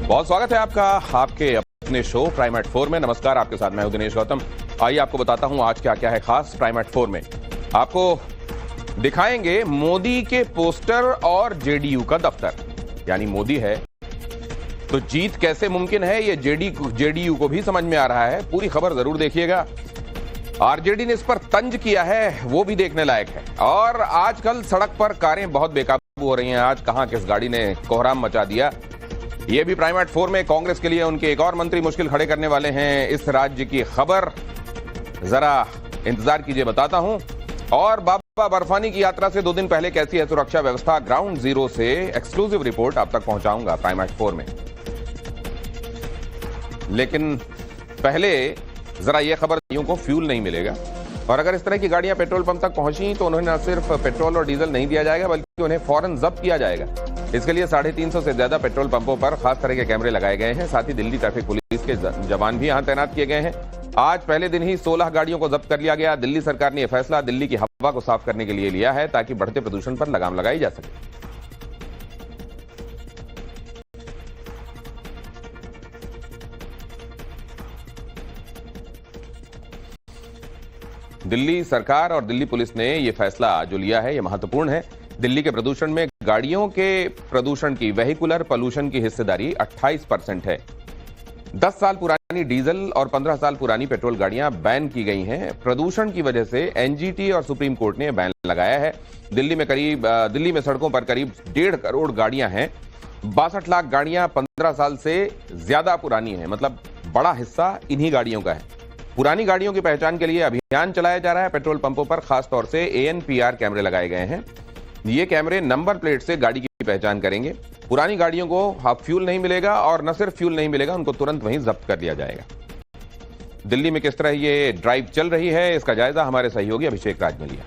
बहुत स्वागत है आपका आपके अपने शो प्राइम एट 4 में। नमस्कार, आपके साथ मैं हूं दिनेश गौतम। आइए आपको बताता हूं आज क्या क्या है खास प्राइम एट 4 में। आपको दिखाएंगे मोदी के पोस्टर और जेडीयू का दफ्तर। यानी मोदी है तो जीत कैसे मुमकिन है, ये जेडीयू को भी समझ में आ रहा है। पूरी खबर जरूर देखिएगा। आरजेडी ने इस पर तंज किया है, वो भी देखने लायक है। और आजकल सड़क पर कारें बहुत बेकाबू हो रही हैं। आज कहां किस गाड़ी ने कोहराम मचा दिया, ये भी प्राइम एट 4 में। कांग्रेस के लिए उनके एक और मंत्री मुश्किल खड़े करने वाले हैं इस राज्य की खबर। जरा इंतजार कीजिए, बताता हूं। और बाबा बर्फानी की यात्रा से 2 दिन पहले कैसी है सुरक्षा व्यवस्था, ग्राउंड जीरो से एक्सक्लूसिव रिपोर्ट आप तक पहुंचाऊंगा प्राइम एट 4 में। लेकिन पहले जरा यह खबर को फ्यूल नहीं मिलेगा। और अगर इस तरह की गाड़ियां पेट्रोल पंप तक पहुंची तो उन्हें न सिर्फ पेट्रोल और डीजल नहीं दिया जाएगा बल्कि उन्हें फौरन जब्त किया जाएगा। इसके लिए 350 से ज्यादा पेट्रोल पंपों पर खास तरह के कैमरे लगाए गए हैं। साथ ही दिल्ली ट्रैफिक पुलिस के जवान भी यहां तैनात किए गए हैं। आज पहले दिन ही 16 गाड़ियों को जब्त कर लिया गया। दिल्ली सरकार ने यह फैसला दिल्ली की हवा को साफ करने के लिए लिया है ताकि बढ़ते प्रदूषण पर लगाम लगाई जा सके। दिल्ली सरकार और दिल्ली पुलिस ने यह फैसला जो लिया है यह महत्वपूर्ण है। दिल्ली के प्रदूषण में गाड़ियों के प्रदूषण की वेहिकुलर पोल्यूशन की हिस्सेदारी 28% है। 10 साल पुरानी डीजल और 15 साल पुरानी पेट्रोल गाड़ियां बैन की गई हैं। प्रदूषण की वजह से एनजीटी और सुप्रीम कोर्ट ने बैन लगाया है। दिल्ली में सड़कों पर करीब 1.5 करोड़ गाड़ियां हैं। 62 लाख गाड़ियां 15 साल से ज्यादा पुरानी हैं। मतलब बड़ा हिस्सा इन्हीं गाड़ियों का है। पुरानी गाड़ियों की पहचान के लिए अभियान चलाया जा रहा है। पेट्रोल पंपों पर खासतौर से ANPR कैमरे लगाए गए हैं। ये कैमरे नंबर प्लेट से गाड़ी की पहचान करेंगे। पुरानी गाड़ियों को हाफ फ्यूल नहीं मिलेगा और न सिर्फ फ्यूल नहीं मिलेगा, उनको तुरंत वहीं जब्त कर लिया जाएगा। दिल्ली में किस तरह ये ड्राइव चल रही है, इसका जायजा हमारे सहयोगी अभिषेक राज ने लिया।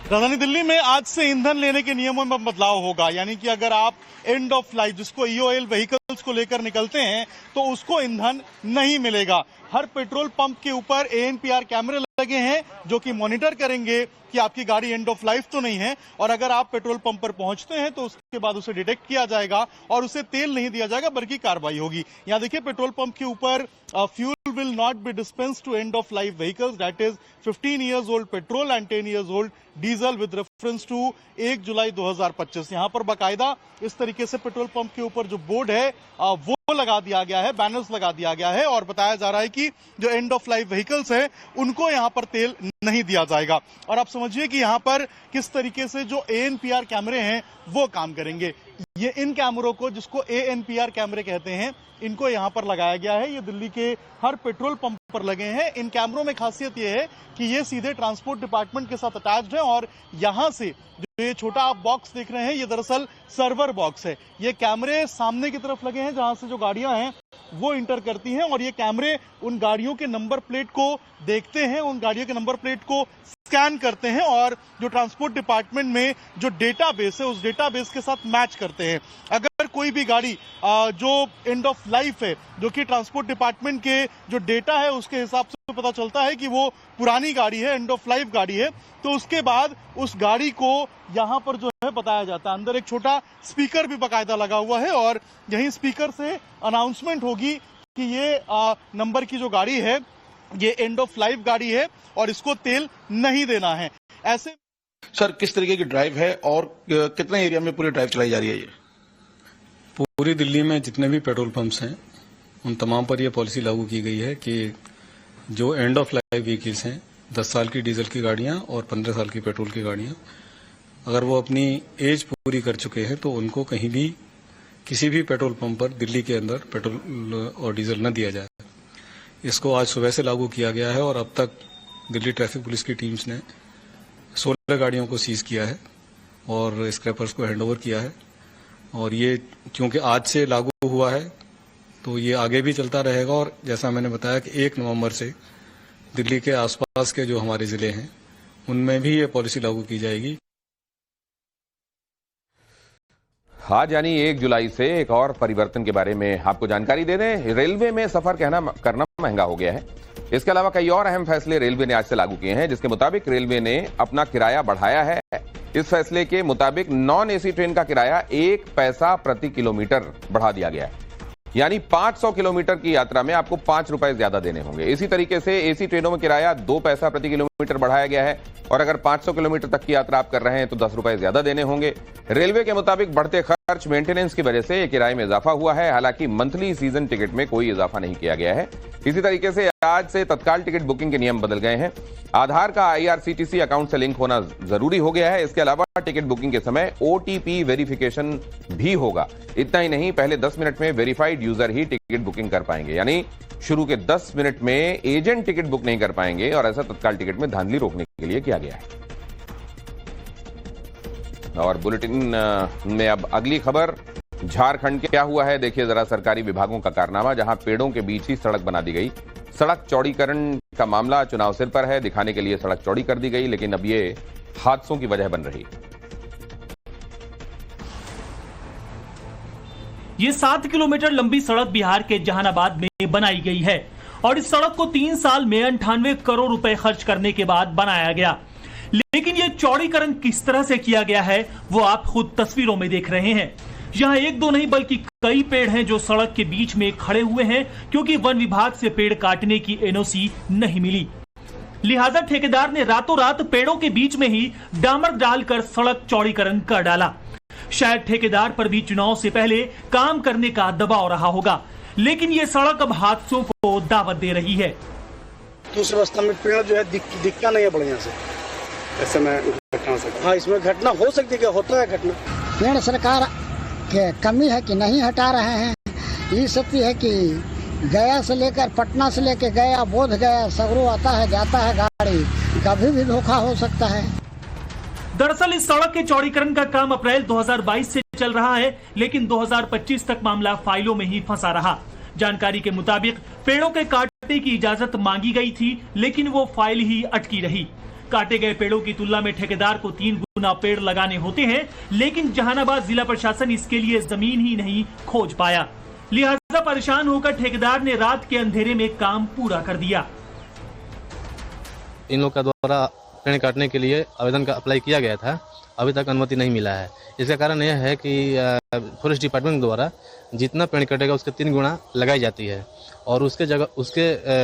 राजधानी दिल्ली में आज से ईंधन लेने के नियमों में बदलाव होगा। यानी कि अगर आप एंड ऑफ लाइफ जिसको EOL व्हीकल्स को लेकर निकलते हैं तो उसको ईंधन नहीं मिलेगा। हर पेट्रोल पंप के ऊपर ANPR कैमरे लगे हैं जो कि मॉनिटर करेंगे कि आपकी गाड़ी एंड ऑफ लाइफ तो नहीं है। और अगर आप पेट्रोल पंप पर पहुंचते हैं तो उसके बाद उसे डिटेक्ट किया जाएगा और उसे तेल नहीं दिया जाएगा बल्कि कार्रवाई होगी। यहाँ देखिए पेट्रोल पंप के ऊपर fuel will not be dispensed to end of life vehicles, that is 15 years old petrol and 10 years old diesel with reference to 1 जुलाई 2025। यहाँ पर बाकायदा इस तरीके से पेट्रोल पंप के ऊपर जो बोर्ड है वो लगा दिया गया है, बैनर्स लगा दिया गया है और बताया जा रहा है कि जो एंड ऑफ लाइफ व्हीकल्स है उनको यहाँ पर तेल नहीं दिया जाएगा। और आप समझिए कि यहाँ पर किस तरीके से जो ANPR कैमरे हैं वो काम करेंगे। ये इन कैमरों को जिसको ANPR कैमरे कहते हैं इनको यहाँ पर लगाया गया है। ये दिल्ली के हर पेट्रोल पंप पर लगे हैं। इन कैमरों में खासियत ये है कि ये सीधे ट्रांसपोर्ट डिपार्टमेंट के साथ अटैच्ड है और यहाँ से जो ये छोटा आप बॉक्स देख रहे हैं ये दरअसल सर्वर बॉक्स है। ये कैमरे सामने की तरफ लगे हैं जहां से जो गाड़ियां हैं वो इंटर करती हैं और ये कैमरे उन गाड़ियों के नंबर प्लेट को देखते हैं, उन गाड़ियों के नंबर प्लेट को स्कैन करते हैं और जो ट्रांसपोर्ट डिपार्टमेंट में जो डेटाबेस है उस डेटाबेस के साथ मैच करते हैं। अगर कोई भी गाड़ी जो एंड ऑफ लाइफ है, जो कि ट्रांसपोर्ट डिपार्टमेंट के जो डेटा है उसके हिसाब से पता चलता है कि वो पुरानी गाड़ी है, एंड ऑफ लाइफ गाड़ी है, तो उसके बाद उस गाड़ी को यहाँ पर जो है बताया जाता है। अंदर एक छोटा स्पीकर भी बाकायदा लगा हुआ है और यही स्पीकर से अनाउंसमेंट होगी कि ये नंबर की जो गाड़ी है ये एंड ऑफ लाइफ गाड़ी है और इसको तेल नहीं देना है। ऐसे सर किस तरीके की ड्राइव है और कितने एरिया में पूरी ड्राइव चलाई जा रही है? ये पूरी दिल्ली में जितने भी पेट्रोल पंप्स हैं उन तमाम पर यह पॉलिसी लागू की गई है कि जो एंड ऑफ लाइफ व्हीकल्स हैं, 10 साल की डीजल की गाड़ियां और 15 साल की पेट्रोल की गाड़ियां, अगर वो अपनी एज पूरी कर चुके हैं तो उनको कहीं भी किसी भी पेट्रोल पंप पर दिल्ली के अंदर पेट्रोल और डीजल न दिया जाए। इसको आज सुबह से लागू किया गया है और अब तक दिल्ली ट्रैफिक पुलिस की टीम्स ने 16 गाड़ियों को सीज किया है और स्क्रैपर्स को हैंडओवर किया है। और ये क्योंकि आज से लागू हुआ है तो ये आगे भी चलता रहेगा और जैसा मैंने बताया कि 1 नवंबर से दिल्ली के आसपास के जो हमारे जिले हैं उनमें भी ये पॉलिसी लागू की जाएगी। आज यानी 1 जुलाई से एक और परिवर्तन के बारे में आपको जानकारी दे दें। रेलवे में सफर करना महंगा हो गया है। इसके अलावा कई और अहम फैसले रेलवे ने आज से लागू किए हैं, जिसके मुताबिक रेलवे ने अपना किराया बढ़ाया है। इस फैसले के मुताबिक नॉन एसी ट्रेन का किराया 1 पैसा प्रति किलोमीटर बढ़ा दिया गया है, यानी 500 किलोमीटर की यात्रा में आपको 5 रुपए ज्यादा देने होंगे। इसी तरीके से एसी ट्रेनों में किराया 2 पैसा प्रति किलोमीटर बढ़ाया गया है और अगर 500 किलोमीटर तक की यात्रा आप कर रहे हैं तो 10 रुपए ज्यादा देने होंगे। रेलवे के मुताबिक बढ़ते खर्च मेंटेनेंस की वजह से किराए में इजाफा हुआ है, हालांकि मंथली सीजन टिकट में कोई इजाफा नहीं किया गया है। इसी तरीके से आज से तत्काल टिकट बुकिंग के नियम बदल गए हैं। आधार का IRCTC अकाउंट से लिंक होना जरूरी हो गया है। इसके अलावा टिकट बुकिंग के समय OTP वेरिफिकेशन भी होगा। इतना ही नहीं, पहले 10 मिनट में वेरीफाइड यूजर ही टिकट बुकिंग कर पाएंगे, यानी शुरू के 10 मिनट में एजेंट टिकट बुक नहीं कर पाएंगे और ऐसा तत्काल टिकट में धांधली रोकने के लिए किया गया है। और बुलेटिन में अब अगली खबर, झारखंड के क्या हुआ है देखिए जरा सरकारी विभागों का कारनामा, जहां पेड़ों के बीच ही सड़क बना दी गई। सड़क चौड़ीकरण का मामला चुनाव सिर पर है, दिखाने के लिए सड़क चौड़ी कर दी गई, लेकिन अब ये हादसों की वजह बन रही। ये 7 किलोमीटर लंबी सड़क बिहार के जहानाबाद में बनाई गई है और इस सड़क को 3 साल में 98 करोड़ रुपए खर्च करने के बाद बनाया गया। लेकिन ये चौड़ीकरण किस तरह से किया गया है वो आप खुद तस्वीरों में देख रहे हैं। यहाँ 1-2 नहीं बल्कि कई पेड़ हैं जो सड़क के बीच में खड़े हुए हैं, क्योंकि वन विभाग से पेड़ काटने की NOC नहीं मिली। लिहाजा ठेकेदार ने रातों रात पेड़ों के बीच में ही डामर डालकर सड़क चौड़ीकरण कर डाला। शायद ठेकेदार पर भी चुनाव से पहले काम करने का दबाव रहा होगा, लेकिन ये सड़क अब हादसों को दावत दे रही है। उस रास्ते में पेड़ जो है दिखता नहीं है बढ़िया से, ऐसे में घटना से। हाँ, इसमें घटना हो सकती है, क्या होता है घटना। पेड़ सरकार के कमी है कि नहीं हटा रहे हैं। ये सत्य है कि गया से लेकर पटना से लेकर गया, बोध गया, सगरो आता है जाता है गाड़ी, कभी भी धोखा हो सकता है। दरअसल इस सड़क के चौड़ीकरण का काम अप्रैल 2022 से चल रहा है, लेकिन 2025 तक मामला फाइलों में ही फंसा रहा। जानकारी के मुताबिक पेड़ों के काटने की इजाजत मांगी गई थी, लेकिन वो फाइल ही अटकी रही। काटे गए पेड़ों की तुलना में ठेकेदार को 3 गुना पेड़ लगाने होते हैं, लेकिन जहानाबाद जिला प्रशासन इसके लिए जमीन ही नहीं खोज पाया। लिहाजा परेशान होकर ठेकेदार ने रात के अंधेरे में काम पूरा कर दिया। इन लोग का द्वारा पेड़ काटने के लिए आवेदन का अप्लाई किया गया था, अभी तक अनुमति नहीं मिला है। इसका कारण यह है कि फॉरेस्ट डिपार्टमेंट द्वारा जितना पेड़ कटेगा उसके 3 गुना लगाई जाती है और उसके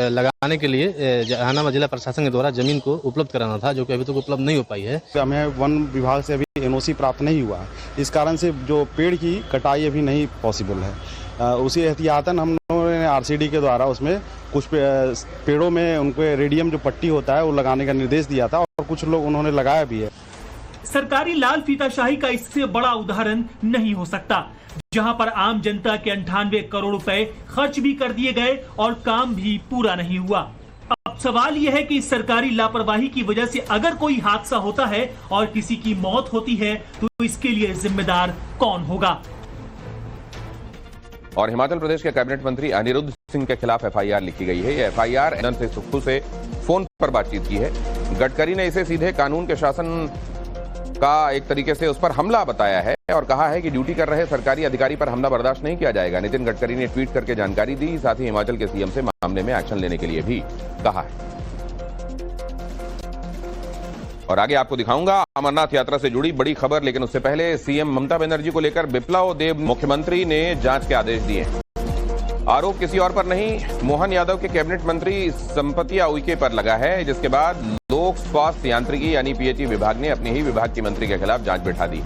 लगाने के लिए जहानाबाद जिला प्रशासन के द्वारा जमीन को उपलब्ध कराना था, जो कि अभी तक उपलब्ध नहीं हो पाई है। हमें वन विभाग से अभी NOC प्राप्त नहीं हुआ है, इस कारण से जो पेड़ की कटाई अभी नहीं पॉसिबल है। उसी एहतियातन हम लोगों ने RCD के द्वारा उसमें कुछ पेड़ों में उनके रेडियम जो पट्टी होता है वो लगाने का निर्देश दिया था और कुछ लोग उन्होंने लगाया भी है। सरकारी लाल फीताशाही का इससे बड़ा उदाहरण नहीं हो सकता, जहां पर आम जनता के 98 करोड़ रुपए खर्च भी कर दिए गए और काम भी पूरा नहीं हुआ। अब सवाल यह है कि इस सरकारी लापरवाही की वजह से अगर कोई हादसा होता है और किसी की मौत होती है तो इसके लिए जिम्मेदार कौन होगा। और हिमाचल प्रदेश के कैबिनेट मंत्री अनिरुद्ध सिंह के खिलाफ FIR लिखी गई है। यह FIR एनन से सुक्खू से फोन पर बातचीत की है। गडकरी ने इसे सीधे कानून के शासन का एक तरीके से उस पर हमला बताया है और कहा है कि ड्यूटी कर रहे सरकारी अधिकारी पर हमला बर्दाश्त नहीं किया जाएगा। नितिन गडकरी ने ट्वीट करके जानकारी दी, साथ ही हिमाचल के CM से मामले में एक्शन लेने के लिए भी कहा है। और आगे आपको दिखाऊंगा अमरनाथ यात्रा से जुड़ी बड़ी खबर, लेकिन उससे पहले CM ममता बनर्जी को लेकर बिप्लब देब मुख्यमंत्री ने जांच के आदेश दिए। आरोप किसी और पर नहीं, मोहन यादव के कैबिनेट मंत्री संपतिया उइके पर लगा है, जिसके बाद लोक स्वास्थ्य यांत्रिकी यानी PHE विभाग ने अपने ही विभाग की मंत्री के खिलाफ जांच बैठा दी।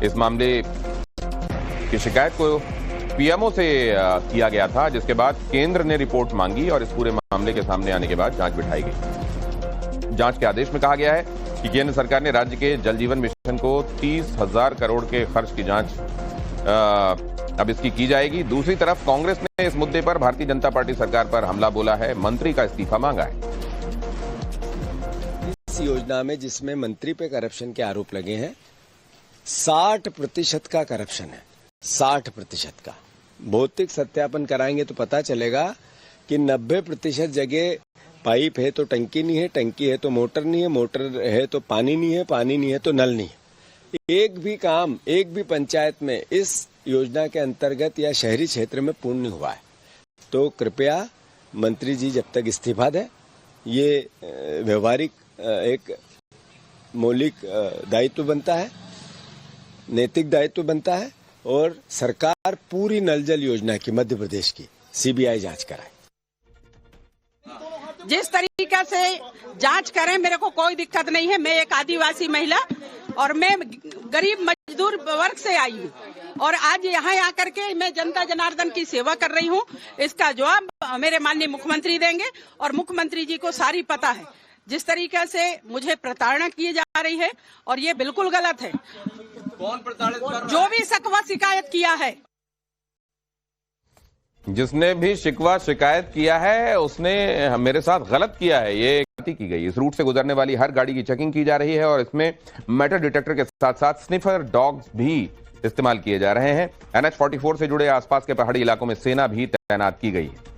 इस मामले की शिकायत को PMO से किया गया था, जिसके बाद केंद्र ने रिपोर्ट मांगी और इस पूरे मामले के सामने आने के बाद जांच बिठाई गई। जांच के आदेश में कहा गया है कि केंद्र सरकार ने राज्य के जल जीवन मिशन को 30,000 करोड़ के खर्च की जांच अब इसकी की जाएगी। दूसरी तरफ कांग्रेस ने इस मुद्दे पर भारतीय जनता पार्टी सरकार पर हमला बोला है, मंत्री का इस्तीफा मांगा है। इस योजना में जिसमें मंत्री पे करप्शन के आरोप लगे हैं, 60% का करप्शन है, 60% का। भौतिक सत्यापन कराएंगे तो पता चलेगा कि 90% जगह पाइप है तो टंकी नहीं है, टंकी है तो मोटर नहीं है, मोटर है तो पानी नहीं है, पानी नहीं है तो नल नहीं है। एक भी काम, एक भी पंचायत में इस योजना के अंतर्गत या शहरी क्षेत्र में पूर्ण नहीं हुआ है। तो कृपया मंत्री जी जब तक इस्तीफा दें, ये व्यवहारिक एक मौलिक दायित्व बनता है, नैतिक दायित्व बनता है और सरकार पूरी नल जल योजना की मध्य प्रदेश की सीबीआई जांच कराए। जिस तरीके से जांच करें, मेरे को कोई दिक्कत नहीं है। मैं एक आदिवासी महिला और मैं गरीब मजदूर वर्ग से आई हूँ और आज यहाँ आकर के मैं जनता जनार्दन की सेवा कर रही हूँ। इसका जवाब मेरे माननीय मुख्यमंत्री देंगे और मुख्यमंत्री जी को सारी पता है जिस तरीके से मुझे प्रताड़ना की जा रही है और ये बिल्कुल गलत है। कौन प्रताड़ित कर रहा है? जो भी शिकवा शिकायत किया है, जिसने भी शिकवा शिकायत किया है उसने मेरे साथ गलत किया है, ये की गई। इस रूट से गुजरने वाली हर गाड़ी की चेकिंग की जा रही है और इसमें मेटल डिटेक्टर के साथ साथ स्निफर डॉग्स भी इस्तेमाल किए जा रहे हैं। NH 44 से जुड़े आसपास के पहाड़ी इलाकों में सेना भी तैनात की गई है।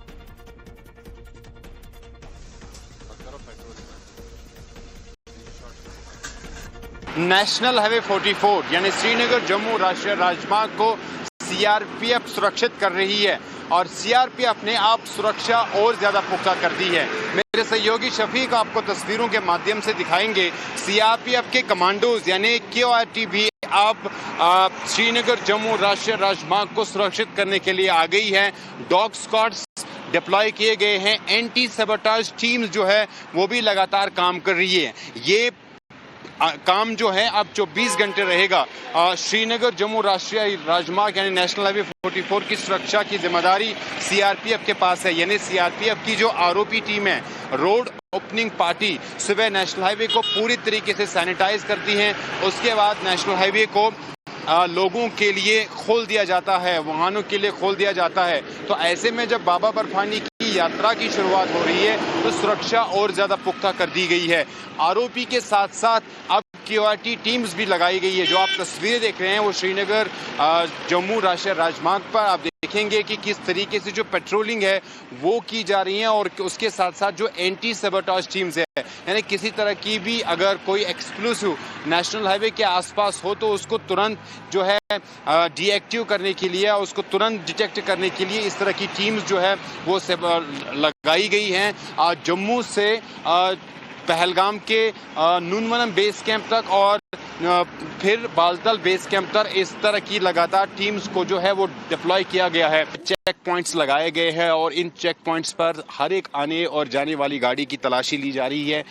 नेशनल हाईवे 44 यानी श्रीनगर जम्मू राष्ट्रीय राजमार्ग को सीआरपीएफ सुरक्षित कर रही है और सीआरपीएफ ने अब सुरक्षा और ज्यादा पुख्ता कर दी है। मेरे सहयोगी शफीक आपको तस्वीरों के माध्यम से दिखाएंगे। सीआरपीएफ के कमांडोज यानी KORT भी अब श्रीनगर जम्मू राष्ट्रीय राजमार्ग को सुरक्षित करने के लिए आ गई है। डॉग स्क्वाड्स डिप्लॉय किए गए हैं। एंटी सबोटाज टीम्स जो है वो भी लगातार काम कर रही है। ये काम जो है अब 24 घंटे रहेगा। श्रीनगर जम्मू राष्ट्रीय राजमार्ग यानी नेशनल हाईवे 44 की सुरक्षा की जिम्मेदारी सीआरपीएफ के पास है। यानी सीआरपीएफ की जो आरओपी टीम है, रोड ओपनिंग पार्टी, सुबह नेशनल हाईवे को पूरी तरीके से सैनिटाइज करती है। उसके बाद नेशनल हाईवे को लोगों के लिए खोल दिया जाता है, वाहनों के लिए खोल दिया जाता है। तो ऐसे में जब बाबा बर्फानी की यात्रा की शुरुआत हो रही है तो सुरक्षा और ज्यादा पुख्ता कर दी गई है। आरओपी के साथ साथ अब KORT टीम्स भी लगाई गई है। जो आप तस्वीरें देख रहे हैं वो श्रीनगर जम्मू राष्ट्रीय राजमार्ग पर आप देखेंगे कि किस तरीके से जो पेट्रोलिंग है वो की जा रही है और उसके साथ साथ जो एंटी सबोटाज टीम्स है, यानी किसी तरह की भी अगर कोई एक्सप्लोसिव नेशनल हाईवे के आसपास हो तो उसको तुरंत जो है डीएक्टिव करने के लिए, उसको तुरंत डिटेक्ट करने के लिए इस तरह की टीम्स जो है वो लगाई गई हैं। जम्मू से पहलगाम के नूनवनम बेस कैंप तक और फिर बालतल बेस कैंप तक इस तरह की लगातार टीम्स को जो है वो डिप्लॉय किया गया है। चेक पॉइंट्स लगाए गए हैं और इन चेक पॉइंट्स पर हर एक आने और जाने वाली गाड़ी की तलाशी ली जा रही है।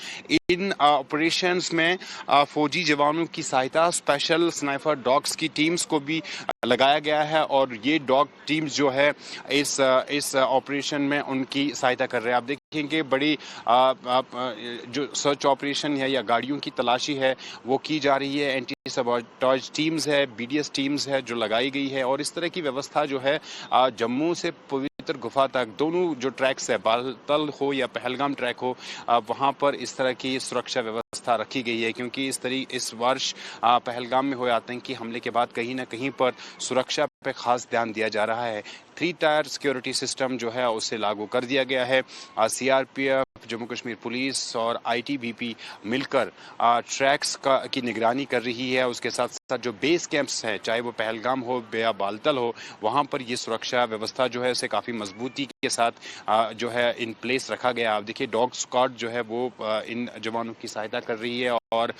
इन ऑपरेशंस में फौजी जवानों की सहायता स्पेशल स्नाइपर डॉग्स की टीम्स को भी लगाया गया है और ये डॉग टीम्स जो है इस ऑपरेशन में उनकी सहायता कर रहे हैं। आप देखेंगे बड़ी जो सर्च ऑपरेशन है या गाड़ियों की तलाशी है वो की जा रही है। एंटी सबोटाज टीम्स है, BDS टीम्स है जो लगाई गई है और इस तरह की व्यवस्था जो है जम्मू से पवित्र गुफा तक दोनों जो ट्रैक्स है, बालतल हो या पहलगाम ट्रैक हो, वहां पर इस तरह की सुरक्षा व्यवस्था रखी गई है क्योंकि इस वर्ष पहलगाम में हुए आतंकी हमले के बाद कहीं ना कहीं पर सुरक्षा पे खास ध्यान दिया जा रहा है। 3 टायर सिक्योरिटी सिस्टम जो है उसे लागू कर दिया गया है। सीआरपीएफ, जम्मू कश्मीर पुलिस और ITBP मिलकर ट्रैक्स की निगरानी कर रही है। उसके साथ साथ जो बेस कैंप्स हैं, चाहे वो पहलगाम हो या बालतल हो, वहां पर ये सुरक्षा व्यवस्था जो है उसे काफी मजबूती के साथ जो है इन प्लेस रखा गया। आप देखिए डॉग स्क्वाड जो है वो इन जवानों की सहायता कर रही है और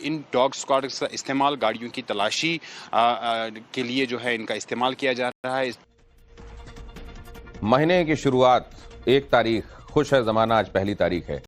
इन डॉग स्क्वाड का इस्तेमाल गाड़ियों की तलाशी के लिए जो है इनका इस्तेमाल किया जा रहा है। महीने की शुरुआत 1 तारीख, खुश है जमाना, आज पहली तारीख है।